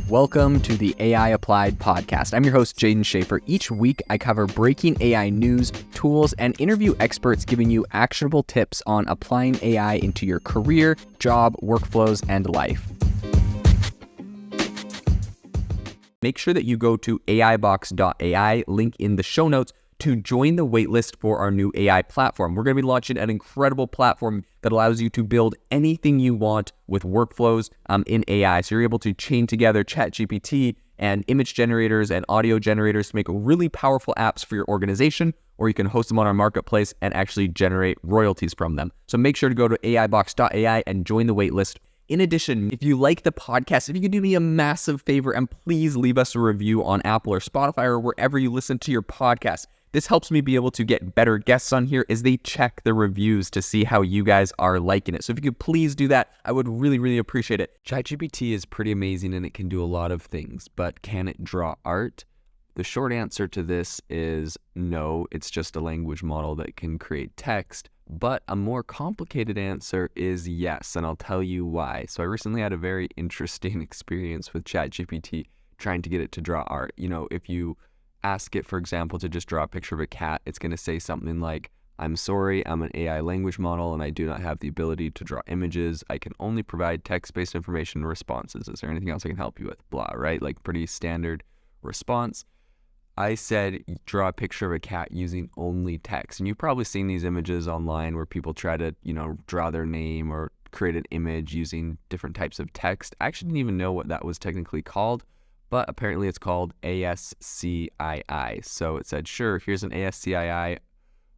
Welcome to the AI Applied podcast. I'm your host, Jaden Schaefer. Each week, I cover breaking AI news, tools, and interview experts giving you actionable tips on applying AI into your career, job, workflows, and life. Make sure that you go to aibox.ai, link in the show notes, to join the waitlist for our new AI platform. We're going to be launching an incredible platform that allows you to build anything you want with workflows in AI. So you're able to chain together ChatGPT and image generators and audio generators to make really powerful apps for your organization, or you can host them on our marketplace and actually generate royalties from them. So make sure to go to aibox.ai and join the waitlist. In addition, if you like the podcast, if you could do me a massive favor and please leave us a review on Apple or Spotify or wherever you listen to your podcast. This helps me be able to get better guests on here as they check the reviews to see how you guys are liking it. So if you could please do that, I would really appreciate it. ChatGPT is pretty amazing and it can do a lot of things, but can it draw art? The short answer to this is no, it's just a language model that can create text. But a more complicated answer is yes, and I'll tell you why. So I recently had a very interesting experience with ChatGPT trying to get it to draw art. You know, if you ask it, for example, to just draw a picture of a cat, it's going to say something like, "I'm sorry, I'm an AI language model and I do not have the ability to draw images. I can only provide text-based information and responses. Is there anything else I can help you with?" Blah, right? Like pretty standard response. I said, draw a picture of a cat using only text. And you've probably seen these images online where people try to, draw their name or create an image using different types of text. I actually didn't even know what that was technically called, but apparently it's called ASCII. So it said, sure, here's an ASCII art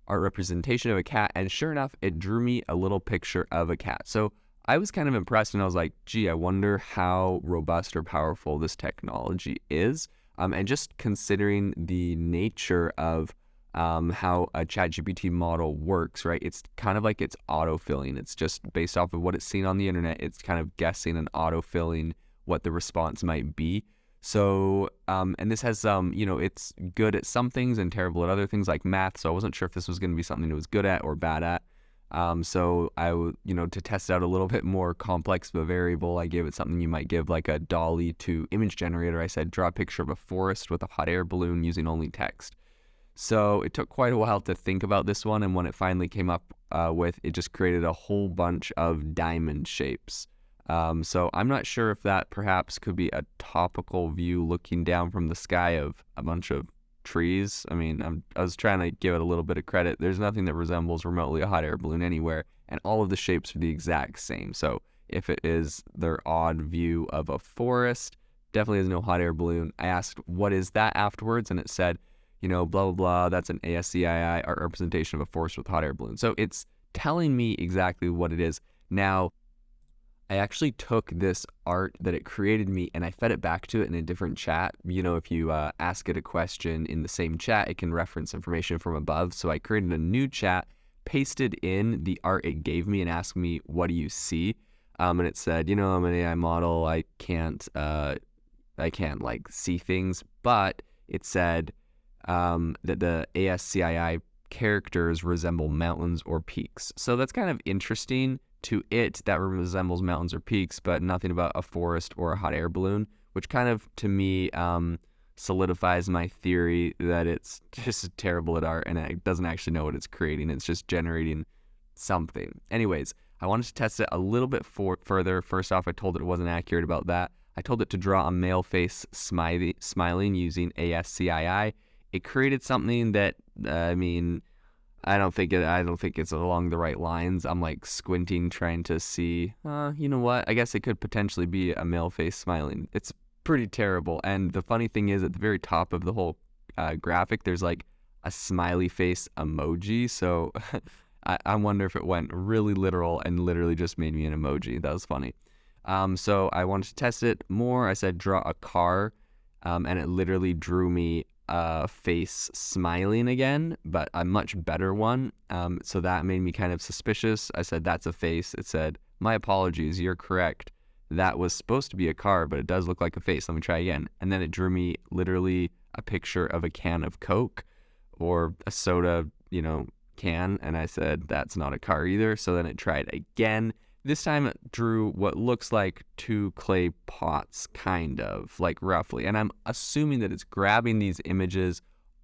representation of a cat. And sure enough, it drew me a little picture of a cat. So I was kind of impressed and I was like, gee, I wonder how robust or powerful this technology is. And just considering the nature of how a ChatGPT model works, right? It's kind of like it's autofilling. It's just based off of what it's seen on the internet. It's kind of guessing and autofilling what the response might be. So, and this has, it's good at some things and terrible at other things like math. So I wasn't sure if this was going to be something it was good at or bad at. So I would, to test out a little bit more complex of a variable, I gave it something you might give like a DALL-E to image generator. I said, draw a picture of a forest with a hot air balloon using only text. So it took quite a while to think about this one. And when it finally came up with, it just created a whole bunch of diamond shapes. So I'm not sure if that perhaps could be a topical view looking down from the sky of a bunch of trees. I mean, I was trying to give it a little bit of credit. There's nothing that resembles remotely a hot air balloon anywhere, and all of the shapes are the exact same. So if it is their odd view of a forest, definitely is no hot air balloon. I asked, what is that afterwards? And it said, blah, blah, blah, that's an ASCII art representation of a forest with hot air balloon. So it's telling me exactly what it is. Now, I actually took this art that it created me and I fed it back to it in a different chat. If you ask it a question in the same chat, it can reference information from above. So I created a new chat, pasted in the art it gave me and asked me, what do you see? And it said, I'm an AI model. I can't like see things, but it said that the ASCII characters resemble mountains or peaks. So that's kind of interesting. To it, that resembles mountains or peaks, but nothing about a forest or a hot air balloon, which kind of, to me, solidifies my theory that it's just terrible at art and it doesn't actually know what it's creating. It's just generating something. Anyways, I wanted to test it a little bit further. First off, I told it wasn't accurate about that. I told it to draw a male face smiling using ASCII. It created something that, I don't think it's along the right lines. I'm like squinting, trying to see, you know what? I guess it could potentially be a male face smiling. It's pretty terrible. And the funny thing is, at the very top of the whole graphic, there's like a smiley face emoji. So I wonder if it went really literal and literally just made me an emoji. That was funny. So I wanted to test it more. I said, draw a car, and it literally drew me face smiling again, but a much better one. So that made me kind of suspicious. I said, that's a face. It said, my apologies, you're correct. That was supposed to be a car, but it does look like a face. Let me try again. And then it drew me literally a picture of a can of Coke or a soda, can. And I said, that's not a car either. So then it tried again. This time it drew what looks like 2 clay pots, kind of, like roughly. And I'm assuming that it's grabbing these images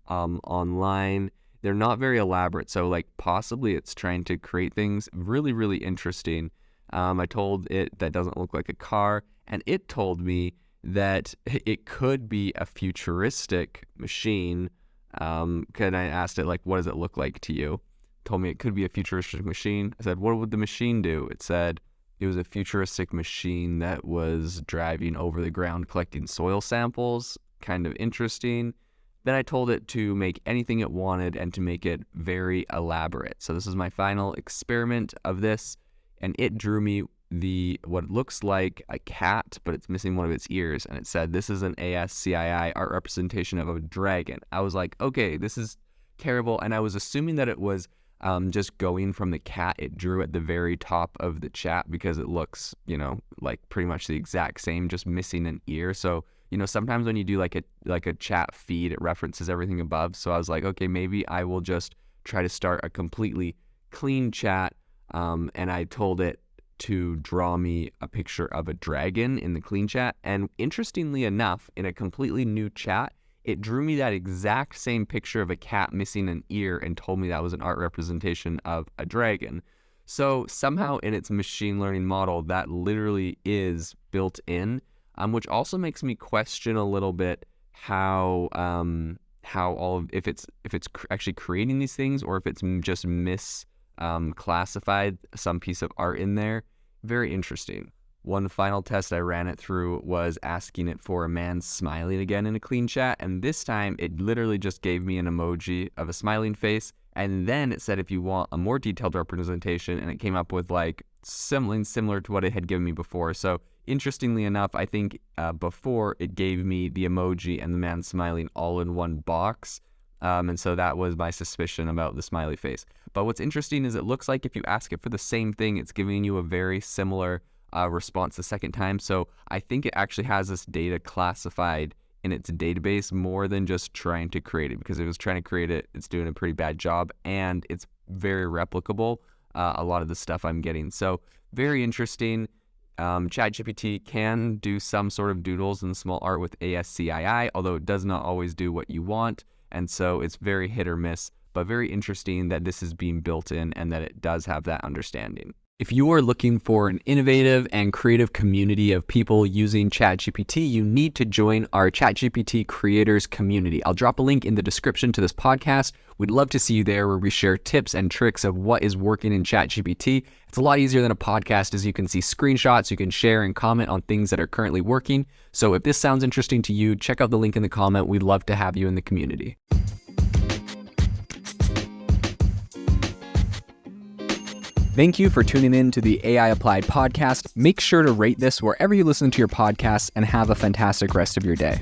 online. They're not very elaborate, so like possibly it's trying to create things really, really interesting. I told it that doesn't look like a car, and it told me that it could be a futuristic machine. I asked it, like, what does it look like to you? Told me it could be a futuristic machine. I said, what would the machine do? It said it was a futuristic machine that was driving over the ground collecting soil samples. Kind of interesting. Then I told it to make anything it wanted and to make it very elaborate. So this is my final experiment of this, and it drew me what looks like a cat, but it's missing one of its ears, and it said this is an ASCII art representation of a dragon. I was like, okay, this is terrible, and I was assuming that it was just going from the cat it drew at the very top of the chat, because it looks, like pretty much the exact same, just missing an ear. So sometimes when you do like a chat feed, it references everything above. So I was like, okay, maybe I will just try to start a completely clean chat. And I told it to draw me a picture of a dragon in the clean chat. And interestingly enough, in a completely new chat, it drew me that exact same picture of a cat missing an ear and told me that was an art representation of a dragon. So somehow in its machine learning model, that literally is built in, which also makes me question a little bit how if it's actually creating these things, or if it's just classified some piece of art in there. Very interesting. One final test I ran it through was asking it for a man smiling again in a clean chat, and this time it literally just gave me an emoji of a smiling face, and then it said if you want a more detailed representation, and it came up with like something similar to what it had given me before. So interestingly enough, I think before it gave me the emoji and the man smiling all in one box. And so that was my suspicion about the smiley face. But what's interesting is it looks like if you ask it for the same thing, it's giving you a very similar response the second time. So I think it actually has this data classified in its database more than just trying to create it, because if it was trying to create it, it's doing a pretty bad job, and it's very replicable, a lot of the stuff I'm getting. So very interesting. ChatGPT can do some sort of doodles and small art with ASCII, although it does not always do what you want. And so it's very hit or miss, but very interesting that this is being built in and that it does have that understanding. If you are looking for an innovative and creative community of people using ChatGPT, you need to join our ChatGPT creators community. I'll drop a link in the description to this podcast. We'd love to see you there, where we share tips and tricks of what is working in ChatGPT. It's a lot easier than a podcast, as you can see screenshots, you can share and comment on things that are currently working. So if this sounds interesting to you, check out the link in the comment. We'd love to have you in the community. Thank you for tuning in to the AI Applied podcast. Make sure to rate this wherever you listen to your podcasts, and have a fantastic rest of your day.